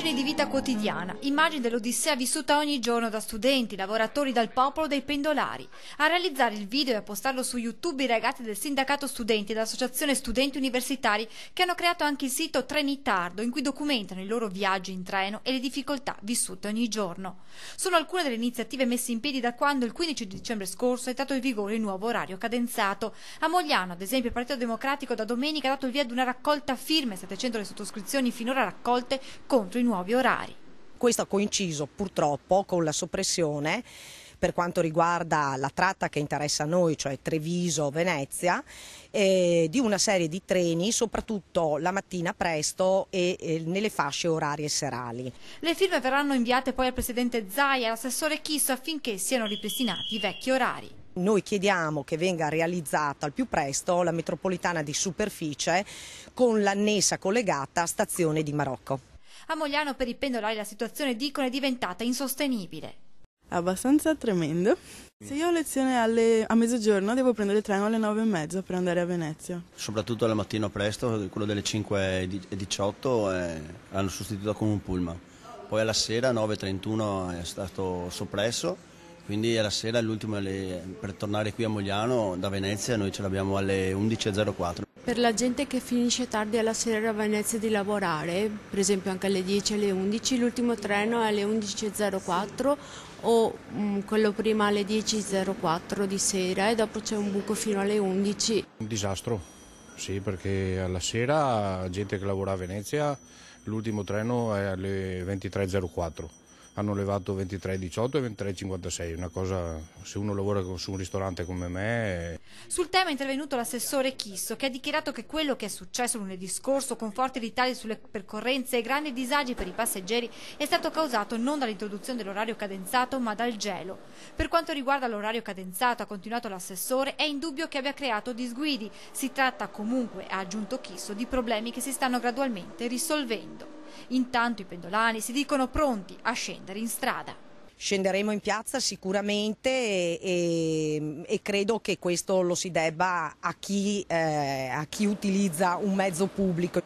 Immagini di vita quotidiana, immagini dell'odissea vissuta ogni giorno da studenti, lavoratori, dal popolo, dei pendolari. A realizzare il video e a postarlo su YouTube i ragazzi del Sindacato Studenti e dell'Associazione Studenti Universitari, che hanno creato anche il sito Trenitardo, in cui documentano i loro viaggi in treno e le difficoltà vissute ogni giorno. Sono alcune delle iniziative messe in piedi da quando il 15 dicembre scorso è entrato in vigore il nuovo orario cadenzato. A Mogliano, ad esempio, il Partito Democratico da domenica ha dato il via ad una raccolta firme, 700 le sottoscrizioni finora raccolte contro i nuovi orari. Questo ha coinciso purtroppo con la soppressione per quanto riguarda la tratta che interessa a noi, cioè Treviso-Venezia, di una serie di treni, soprattutto la mattina presto e nelle fasce orarie serali. Le firme verranno inviate poi al Presidente Zaia e all'assessore Chisso affinché siano ripristinati i vecchi orari. Noi chiediamo che venga realizzata al più presto la metropolitana di superficie con l'annessa collegata stazione di Marocco. A Mogliano per i pendolari la situazione, dicono, è diventata insostenibile. Abbastanza tremendo. Se io ho lezione a mezzogiorno devo prendere il treno alle 9:30 per andare a Venezia. Soprattutto al mattino presto, quello delle 5:18 l'hanno sostituito con un pullman. Poi alla sera 9:31 è stato soppresso. Quindi alla sera l'ultimo per tornare qui a Mogliano da Venezia noi ce l'abbiamo alle 11:04. Per la gente che finisce tardi alla sera a Venezia di lavorare, per esempio anche alle 10, alle 11, l'ultimo treno è alle 11:04 o quello prima alle 10:04 di sera e dopo c'è un buco fino alle 11. Un disastro, sì, perché alla sera gente che lavora a Venezia l'ultimo treno è alle 23:04. Hanno levato 23:18 e 23:56, una cosa, se uno lavora su un ristorante come me. Sul tema è intervenuto l'assessore Chisso, che ha dichiarato che quello che è successo lunedì scorso, con forti ritardi sulle percorrenze e grandi disagi per i passeggeri, è stato causato non dall'introduzione dell'orario cadenzato ma dal gelo. Per quanto riguarda l'orario cadenzato, ha continuato l'assessore, è indubbio che abbia creato disguidi. Si tratta comunque, ha aggiunto Chisso, di problemi che si stanno gradualmente risolvendo. Intanto i pendolari si dicono pronti a scendere in strada. Scenderemo in piazza sicuramente e credo che questo lo si debba a chi utilizza un mezzo pubblico.